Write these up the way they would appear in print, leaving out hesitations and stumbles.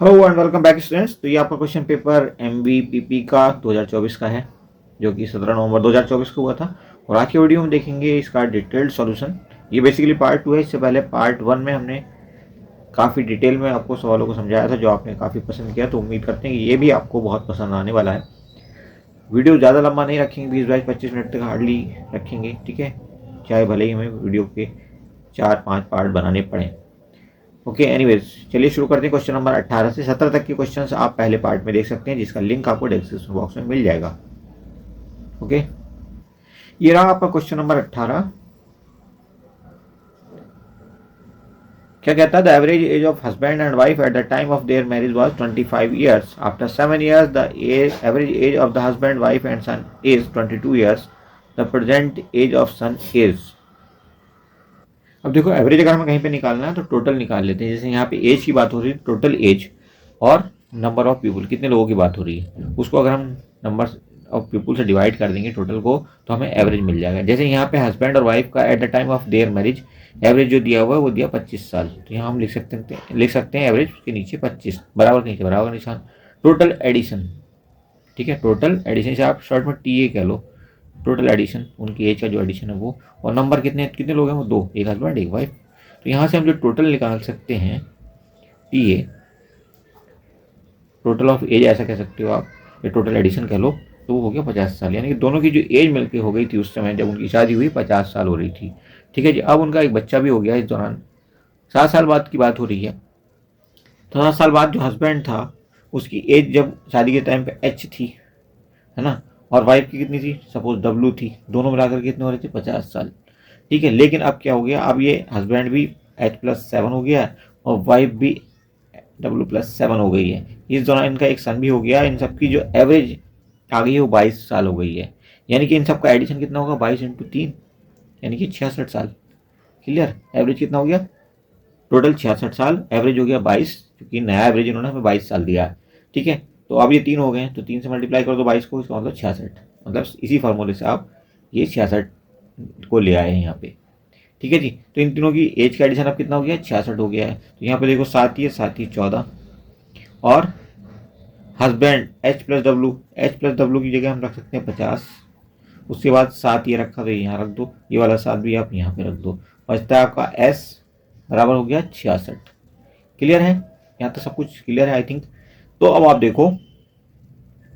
Hello and welcome back students. तो ये आपका क्वेश्चन पेपर MVPP का 2024 का है, जो कि 17 नवंबर 2024 को हुआ था। और आज की वीडियो में देखेंगे इसका डिटेल्ड सॉल्यूशन। ये बेसिकली पार्ट 2 है। इससे पहले पार्ट 1 में हमने काफ़ी डिटेल में आपको सवालों को समझाया था, जो आपने काफ़ी पसंद किया। तो उम्मीद करते हैं कि ये भी आपको बहुत पसंद आने वाला है। वीडियो ज़्यादा लंबा नहीं रखेंगे, 20-25 मिनट तक हार्डली रखेंगे, ठीक है। चाहे भले ही हमें वीडियो के 4-5 पार्ट बनाने पड़े। ओके, एनीवेज चलिए शुरू करते हैं। क्वेश्चन नंबर 18 से 17 तक के क्वेश्चंस आप पहले पार्ट में देख सकते हैं, जिसका लिंक आपको डिस्क्रिप्शन बॉक्स में मिल जाएगा। ओके, ये रहा आपका क्वेश्चन नंबर 18। क्या कहता है? The average age of husband and wife at the time of their marriage was 25 years. After 7 years the average age of the husband wife and son is 22 years. The present age of son is. अब देखो, average अगर हमें कहीं पे निकालना है तो total निकाल लेते हैं। जैसे यहाँ पे एज की बात हो रही है, टोटल एज, और नंबर ऑफ पीपल, कितने लोगों की बात हो रही है, उसको अगर हम नंबर ऑफ पीपल से डिवाइड कर देंगे टोटल को, तो हमें एवरेज मिल जाएगा। जैसे यहाँ पे हस्बैंड और वाइफ का eight the time of their marriage average जो दिया हुआ है वो दिया 25 साल। तो यहाँ हम लिख सकते हैं एवरेज के नीचे 25 बराबर के नीचे बराबर निशान, टोटल एडिशन। ठीक है, टोटल एडिशन से आप शॉर्ट में टी ए कह लो। टोटल एडिशन, उनकी एज का जो एडिशन है वो, और नंबर कितने कितने लोग हैं वो दो, एक हस्बैंड एक वाइफ। तो यहाँ से हम जो टोटल निकाल सकते हैं T A, total of age ऐसा कह सकते हो आप, या टोटल एडिशन कह लो। तो वो हो गया 50 साल, यानी कि दोनों की जो एज मिलकर हो गई थी उस समय जब उनकी शादी हुई, 50 साल हो रही थी। ठीक है जी। अब उनका एक बच्चा भी हो गया इस दौरान। 7 साल बाद की बात हो रही है। तो 7 साल बाद जो हस्बैंड था उसकी एज जब शादी के टाइम पे एच थी, है ना, और वाइफ की कितनी थी, सपोज डब्लू थी, दोनों मिलाकर कितने हो रहे थे, 50 साल। ठीक है, लेकिन अब क्या हो गया, अब ये हस्बैंड भी H+7 हो गया और वाइफ भी W+7 हो गई है। इस दौरान इनका एक सन भी हो गया। इन सबकी जो एवरेज आ गई है वो 22 साल हो गई है। यानी कि इन सबका एडिशन कितना होगा, 22 × 3, यानी कि 66 साल। क्लियर? एवरेज कितना हो गया, टोटल 66 साल, एवरेज हो गया 22, क्योंकि नया एवरेज इन्होंने हमें 22 साल दिया है। ठीक है, तो अब ये 3 हो गए हैं, तो 3 से मल्टीप्लाई कर दो 22 को, इसका मतलब 66। मतलब इसी फार्मूले से आप ये 66 को ले आए हैं यहाँ पे। ठीक है जी। तो इन तीनों की एज का एडिशन अब कितना हो गया, 66 हो गया है। तो यहाँ पे देखो 7 ही है, 7 ही 14, और हस्बैंड H+W की जगह हम रख सकते हैं 50। उसके बाद 7 ये रखा तो यहाँ रख दो, ये वाला 7 भी आप यहाँ पे रख दो। बचता है आपका S बराबर हो गया 66। क्लियर है? यहाँ तो सब कुछ क्लियर है आई थिंक। तो अब आप देखो,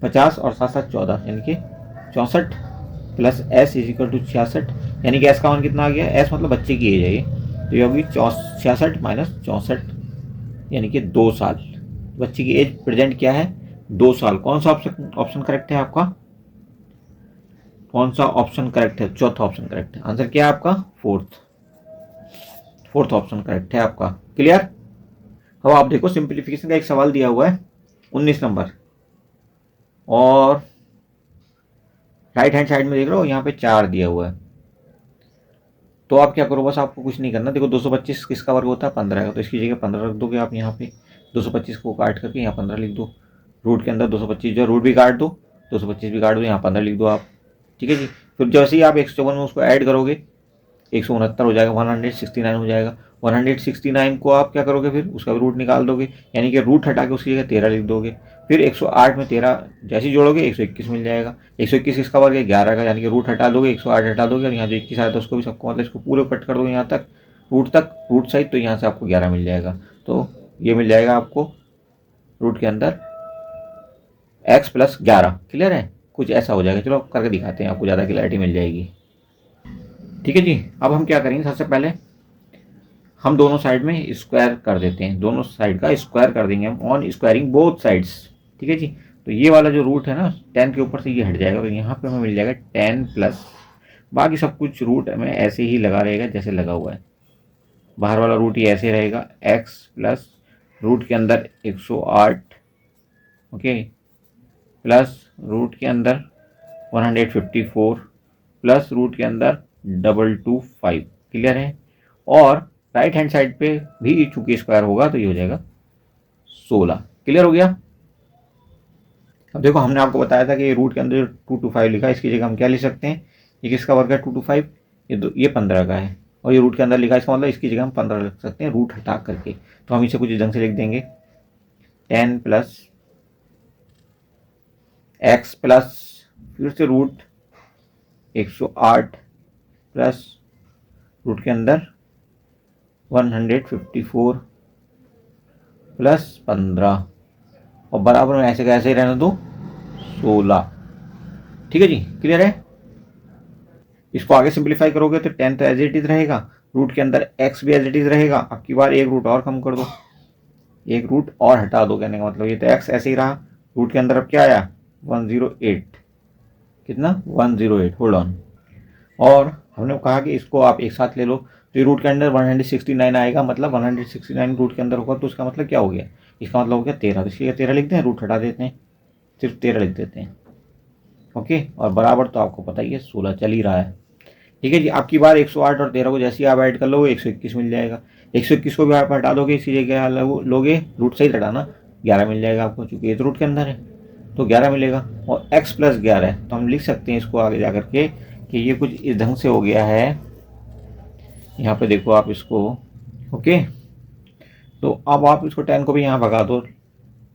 50 और 7 7 14, यानी कि 64 plus S is equal to 66। यानी कि S का मान कितना आ गया, S मतलब बच्चे की एज है ये, तो ये होगी 66 माइनस 64, यानी कि 2 साल। बच्चे की एज प्रेजेंट क्या है, 2 साल। कौन सा ऑप्शन ऑप्शन करेक्ट है आपका, कौन सा ऑप्शन करेक्ट है, चौथा ऑप्शन करेक्ट है। आंसर क्या है आपका, फोर्थ, फोर्थ ऑप्शन करेक्ट है आपका। क्लियर? अब आप देखो, सिंप्लीफिकेशन का एक सवाल दिया हुआ है 19 नंबर, और राइट हैंड साइड में देख रहे हो यहाँ पे 4 दिया हुआ है। तो आप क्या करो, बस आपको कुछ नहीं करना। देखो 225 किसका वर्ग होता है, 15 का, तो इसकी जगह 15 रख दोगे आप यहाँ पे। 225 को काट करके यहाँ 15 लिख दो। रूट के अंदर 225 जो रूट भी काट दो, 225 भी काट दो, यहाँ 15 लिख दो आप। ठीक है जी। फिर जैसे ही आप 154 में उसको ऐड करोगे, 169 हो जाएगा, 169 हो जाएगा। 169 को आप क्या करोगे, फिर उसका रूट निकाल दोगे, यानी कि रूट हटा के उसकी जगह 13 लिख दोगे। फिर 108 में 13 जैसे ही जोड़ोगे 121 मिल जाएगा। 121 किसका वर्ग है, 11 का, यानी कि रूट हटा दोगे, 108 हटा दोगे, और यहाँ जो 21 आया था उसको भी सबको, मतलब इसको पूरे कट कर दोगे यहाँ तक, रूट सहित, तो यहाँ से आपको 11 मिल जाएगा। तो ये मिल जाएगा आपको रूट के अंदर x+11। क्लियर है? कुछ ऐसा हो जाएगा। चलो करके दिखाते हैं, आपको ज़्यादा क्लैरिटी मिल जाएगी। ठीक है जी। अब हम क्या करेंगे, सबसे पहले हम दोनों साइड में स्क्वायर कर देते हैं, दोनों साइड का स्क्वायर कर देंगे हम ऑन स्क्वायरिंग बोथ साइड्स। ठीक है जी। तो ये वाला जो रूट है ना 10 के ऊपर से ये हट जाएगा, तो यहाँ पे हमें मिल जाएगा 10 प्लस, बाकी सब कुछ रूट हमें ऐसे ही लगा रहेगा जैसे लगा हुआ है। बाहर वाला रूट ही ऐसे रहेगा, x प्लस रूट के अंदर 108, ओके, प्लस रूट के अंदर 154, प्लस रूट के अंदर 225। क्लियर है? और राइट हैंड साइड पे भी चूंकि स्क्वायर होगा तो ये हो जाएगा 16। क्लियर हो गया? अब देखो, हमने आपको बताया था कि रूट के अंदर 225 लिखा है, इसकी जगह हम क्या लिख सकते हैं, ये किसका वर्ग है 225, ये 15 का है, और ये रूट के अंदर लिखा है, इसका मतलब इसकी जगह हम 15 लिख सकते हैं रूट हटा करके। तो हम इसे कुछ ढंग से लिख देंगे, 10 प्लस x प्लस फिर से रूट 108 प्लस रूट के अंदर 154 प्लस 15 और बराबर में ऐसे कैसे रहने दो 16। ठीक है जी, क्लियर है। इसको आगे सिंप्लीफाई करोगे तो 10 तो एज इट इज रहेगा, रूट के अंदर x भी एज इट इज रहेगा। अब की बार एक रूट और कम कर दो, एक रूट और हटा दो, कहने का मतलब ये तो x ऐसे ही रहा। रूट के अंदर अब क्या आया 108, कितना 108, होल्ड ऑन। और हमने कहा कि इसको आप एक साथ ले लो, तो ये रूट के अंदर 169 आएगा, मतलब 169 रूट के अंदर होगा, तो उसका मतलब क्या हो गया, इसका मतलब हो गया 13। तो इसलिए 13 लिखते हैं, रूट हटा देते हैं, सिर्फ 13 लिख देते हैं। ओके, और बराबर तो आपको पता ही है 16 चल ही रहा है। ठीक है जी, आपकी बार 108 और 13 को जैसे ही आप ऐड कर लोगे 121 मिल जाएगा। 121 को भी आप हटा दोगे, इसी जगह लोगे, रूट सही हटाना, 11 मिल जाएगा आपको, चूंकि ये तो रूट के अंदर है तो 11 मिलेगा। और x प्लस 11 है, तो हम लिख सकते हैं इसको आगे जा करके कि ये कुछ इस ढंग से हो गया है। यहाँ पे देखो आप इसको, ओके, तो अब आप इसको 10 को भी यहाँ भगा दो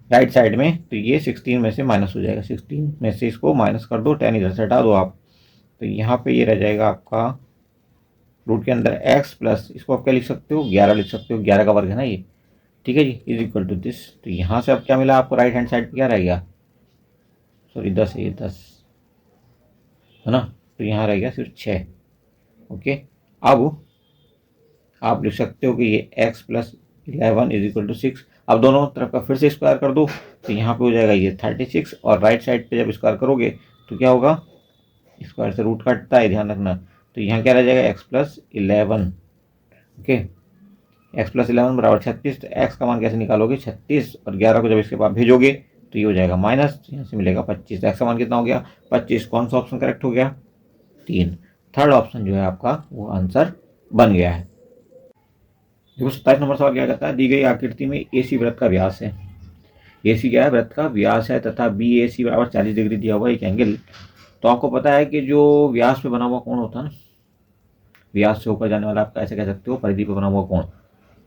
राइट साइड में, तो ये 16 में से माइनस हो जाएगा, 16 में से इसको माइनस कर दो, 10 इधर से हटा दो आप, तो यहाँ पे ये रह जाएगा आपका रूट के अंदर x प्लस, इसको आप क्या लिख सकते हो 11 लिख सकते हो, 11 का वर्ग है ना ये। ठीक है जी, इज इक्वल टू दिस। तो यहाँ से अब क्या मिला आपको, राइट हैंड साइड पे क्या रह गया, सॉरी 10 है ये, 10 है ना, तो यहाँ रह गया सिर्फ 6। ओके, अब आप लिख सकते हो कि ये x plus 11 is equal to 6। अब दोनों तरफ का फिर से स्क्वायर कर दो, तो यहाँ पे हो जाएगा ये 36, और राइट साइड पे जब स्क्वायर करोगे तो क्या होगा, स्क्वायर से रूट कटता है, ध्यान रखना। तो यहाँ क्या रह जाएगा x plus 11। Okay, x plus 11 बराबर 36। तो x का मान कैसे निकालोगे 36, और 11 को जब इसके पास भेजोगे तो ये हो जाएगा माइनस, यहाँ से मिलेगा 25। x का मान कितना हो गया 25। कौन सा ऑप्शन करेक्ट हो गया 3, थर्ड ऑप्शन जो है आपका वो आंसर बन गया है। देखो 27 नंबर सवाल क्या कहता है, दी गई आकृति में AC वृत्त का व्यास है, AC क्या है वृत्त का व्यास है, तथा BAC बराबर 40 डिग्री दिया हुआ एक एंगल। तो आपको पता है कि जो व्यास पे बना हुआ कोण होता है ना, व्यास से होकर जाने वाला आप ऐसे कह सकते हो परिधि पे बना हुआ कोण,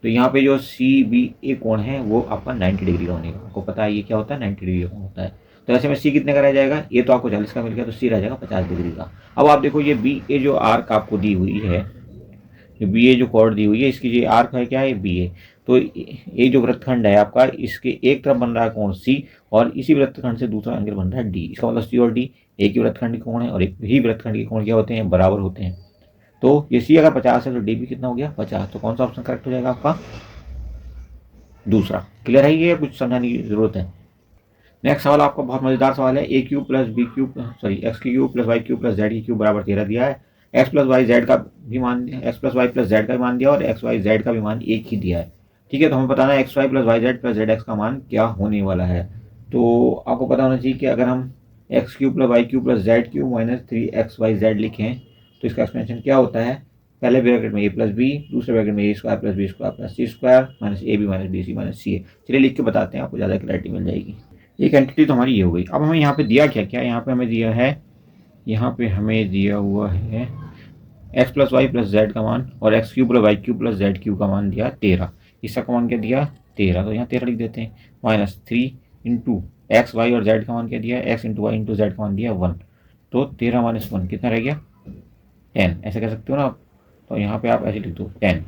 तो यहाँ पे जो CBA कोण है वो आपका 90 डिग्री का होने का, आपको पता है ये क्या होता है 90 डिग्री का कोण होता है। तो ऐसे में C कितने का रह जाएगा, ये तो आपको 40 का मिल गया, तो C रह जाएगा 50 डिग्री का। अब आप देखो ये BA जो आर्क आपको दी हुई है, ये BA जो कॉर्ड दी हुई है, इसकी जो आर्क है क्या है BA, तो ये जो वृत्तखंड है आपका, इसके एक तरफ बन रहा है कोण C, और इसी वृत्तखंड से दूसरा एंगल बन रहा है D। इसका मतलब C और D एक ही वृत्तखंड के कोण है, और एक ही वृत्तखंड के कोण क्या होते हैं, बराबर होते हैं। तो ये C अगर 50 है तो D भी कितना हो गया 50। तो कौन सा ऑप्शन करेक्ट हो जाएगा आपका दूसरा। क्लियर है, ये कुछ समझाने की जरूरत है। नेक्स्ट सवाल आपका बहुत मजेदार सवाल है, a cube plus b cube sorry x cube plus y cube plus z की क्यूब बराबर 13 दिया है। एक्स प्लस वाई जेड का भी मान दिया, x plus y plus z का भी मान दिया, और एक्स वाई जेड का भी मान एक ही दिया है। ठीक है, तो हमें बताना है x Y plus Y Z plus Z x का मान क्या होने वाला है। तो आपको पता होना चाहिए कि अगर हम x cube plus y cube plus z cube minus 3xyz लिखें तो इसका एक्सपेंशन क्या होता है, पहले ब्रैकेट में a प्लस बी, दूसरे ब्रैकेट में a square plus B square plus C square minus A B minus B C minus C A. चलिए लिख के बताते हैं, आपको ज़्यादा क्लैरिटी मिल जाएगी। एक एंटिटी तो हमारी ये हो गई। अब हमें यहाँ पे दिया क्या क्या, यहाँ पे हमें दिया है, यहाँ पे हमें दिया हुआ है x plus y plus z का मान, और x cube plus y cube plus z cube का मान दिया 13। इसका का मान क्या दिया 13, तो यहाँ 13 लिख देते हैं, माइनस 3 इंटू एक्स वाई और जेड का मान क्या दिया, x into y into z का मान दिया 1। तो 13 माइनस 1 कितना रह गया 10, ऐसे कह सकते हो ना आप। तो यहाँ पे आप ऐसे लिख दो 10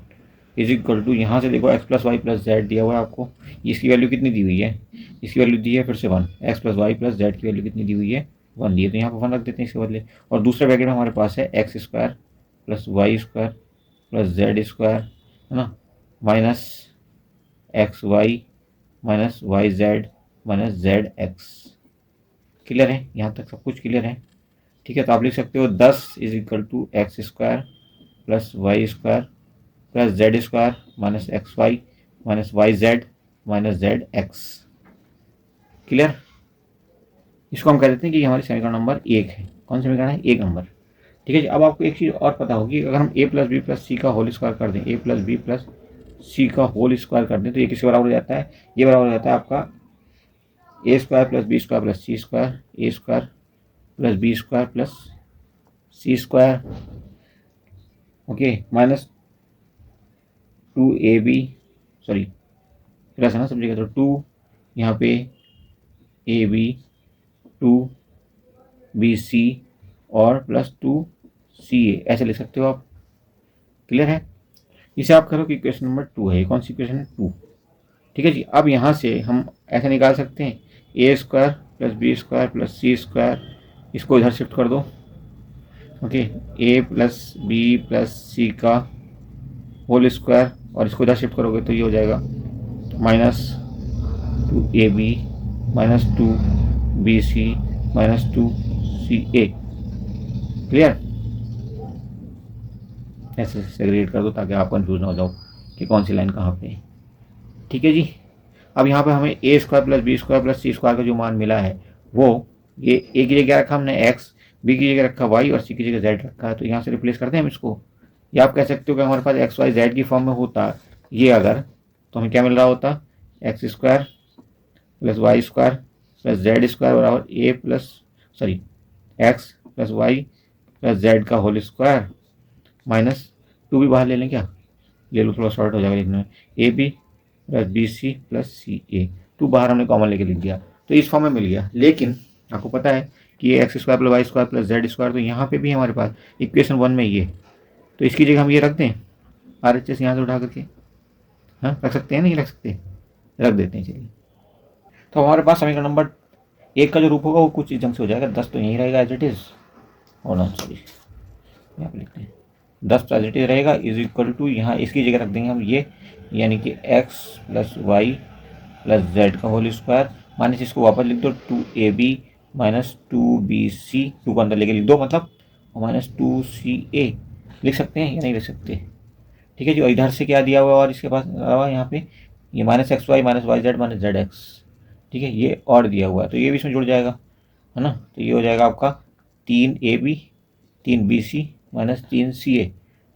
इज इक्वल टू, यहाँ से देखो x plus y plus z दिया हुआ है आपको, इसकी वैल्यू कितनी दी हुई है, इसकी वैल्यू दी है फिर से 1। X plus y plus z की वैल्यू कितनी दी हुई है 1 दी है, तो यहाँ पर 1 रख देते हैं इसके बदले। और दूसरे ब्रैकेट में हमारे पास है x square plus y square plus z square, है ना, minus x y minus y z minus z x. Clear है, यहाँ तक सब कुछ क्लियर है। ठीक है, तो आप लिख सकते हो 10 is equal to x square plus y square plus z square minus x y minus y z minus z x. Clear, इसको हम कह देते हैं कि हमारी समीकरण नंबर 1 है। कौन समीकरण है 1 नंबर। ठीक है जी, अब आपको एक चीज़ और पता होगी, अगर हम a प्लस बी प्लस सी का होल स्क्वायर कर दें, a प्लस बी प्लस सी का होल स्क्वायर कर दें, तो ये किसके बराबर हो जाता है, ये बराबर हो जाता है आपका a square plus B square plus C square, a square plus B square plus C square, okay, minus 2ab, sorry plus है ना सब जगह, तो यहाँ पे ए बी 2BC और प्लस 2CA ऐसे लिख सकते हो आप। क्लियर है? इसे आप करो कि इक्वेशन नंबर 2 है। ये कौन सी इक्वेशन है? 2। ठीक है जी। अब यहाँ से हम ऐसे निकाल सकते हैं A² plus B² plus C², इसको इधर शिफ्ट कर दो। Okay, A plus B plus C का होल स्क्वायर, और इसको इधर शिफ्ट करोगे तो ये हो जाएगा -2AB minus 2BC minus 2CA। Clear? ऐसे सेग्रीगेट कर दो ताकि आप कंफ्यूज ना हो जाओ कि कौन सी लाइन कहाँ पे है। ठीक है जी। अब यहाँ पे हमें A² plus B² plus C² का जो मान मिला है वो, ये A की जगह रखा हमने x, B की जगह रखा y और C की जगह z रखा है। तो यहाँ से रिप्लेस करते हैं हम इसको, या आप कह सकते हो कि हमारे पास एक्स वाई जेड की फॉर्म में होता ये अगर, तो हमें क्या मिल रहा होता? x² plus y² plus z² बराबर a plus x plus y plus z का होल स्क्वायर माइनस 2 भी बाहर ले लें क्या? ले लो, थोड़ा शॉर्ट हो जाएगा लिखने में। A B plus B C plus C A, 2 बाहर हमने कॉमन लेके लिख दिया तो इस फॉर्म में मिल गया। लेकिन आपको पता है कि ये x² plus y² plus z², तो यहाँ पे भी हमारे पास इक्वेशन 1 में ये, तो इसकी जगह हम ये रख दें RHS यहाँ से उठा करके। हाँ, रख सकते हैं? नहीं रख सकते? रख देते हैं, चलिए। तो हमारे पास समीकरण नंबर 1 का जो रूप होगा वो कुछ इस ढंग से हो जाएगा। 10 तो यहीं रहेगा एज इट इज़, और सॉरी यहाँ पे लिखते हैं 10 एज इट इज रहेगा, इज इक्वल टू यहाँ इसकी जगह रख देंगे हम ये, यानी कि x plus y plus z का होल स्क्वायर माइनस इसको वापस लिख दो 2AB माइनस 2BC, 2 को अंदर लेके लिख दो मतलब, और माइनस 2CA लिख सकते हैं या नहीं लिख सकते? ठीक है जी। और इधर से क्या दिया हुआ और इसके पास अलावा यहाँ पे ये minus XY minus YZ minus ZX, ठीक है, ये और दिया हुआ है तो ये भी इसमें जुड़ जाएगा, है ना। तो ये हो जाएगा आपका 3AB 3BC माइनस 3CA।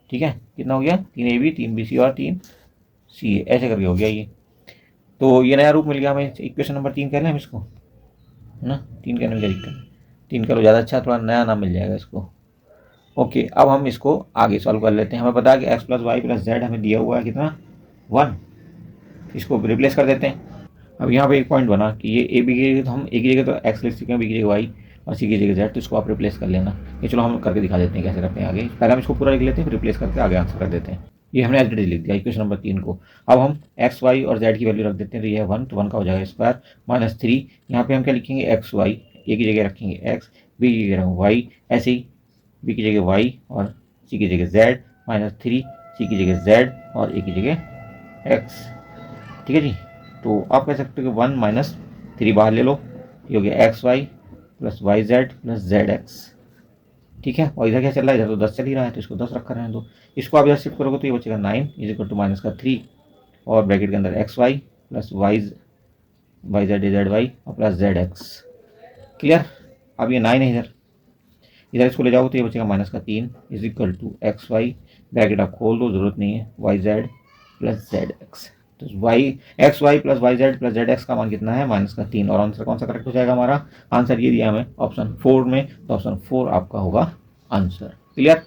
ठीक है, कितना हो गया? 3AB 3BC और 3CA, ऐसे करके हो गया ये। तो ये नया रूप मिल गया हमें, इक्वेशन नंबर 3 कह लें हम इसको, है ना। 3 कहने में क्या दिक्कत? 3 करो ज़्यादा अच्छा, थोड़ा नया नाम मिल जाएगा इसको। ओके, अब हम इसको आगे सॉल्व कर लेते हैं। हमें पता है कि x plus y plus z हमें दिया हुआ है कितना? 1। इसको रिप्लेस कर देते हैं। अब यहाँ पे एक पॉइंट बना कि ये ए बी की जगह तो हम ए की जगह तो एक्स लिख सकते हैं, बी की जगह वाई और सी की जगह जेड, तो इसको आप रिप्लेस कर लेना। ये चलो हम करके दिखा देते हैं कैसे करते हैं आगे। पहले हम इसको पूरा लिख लेते हैं, फिर रिप्लेस करके आगे आंसर कर देते हैं। ये हमने एज लिख दिया इक्वेशन नंबर 3 को। अब हम एक्स वाई और जेड की वैल्यू रख देते हैं, तो ये है 1, तो 1 का हो जाएगा स्क्वायर माइनस 3। यहाँ पे हम क्या लिखेंगे? एक्स वाई, ए की जगह रखेंगे एक्स, बी की जगह वाई, ऐसे ही बी की जगह वाई और सी की जगह जेड माइनस 3, सी की जगह जेड और ए की जगह एक्स। ठीक है जी। तो आप कह सकते हो कि 1 माइनस 3 बाहर ले लो, ये हो गया x Y plus Y Z plus Z x. ठीक है, और इधर क्या चल रहा है? इधर तो 10 चल ही रहा है, तो इसको 10 रखा रहने दो। इसको आप इधर शिफ्ट करोगे तो ये बचेगा 9 इज इक्वल टू माइनस का 3 और ब्रैकेट के अंदर x Y plus Y z z y और प्लस जेड एक्स। क्लियर? अब ये 9 है इधर, इधर इसको ले जाओ तो ये बचेगा माइनस का 3 is equal to X Y, bracket आप खोल दो, जरूरत नहीं है, Y Z plus Z X. तो Y X Y plus Y Z plus Z x का मान कितना है? माइनस का 3। और आंसर कौन सा करेक्ट हो जाएगा हमारा? आंसर ये दिया हमें ऑप्शन 4 में, तो ऑप्शन 4 आपका होगा आंसर। क्लियर?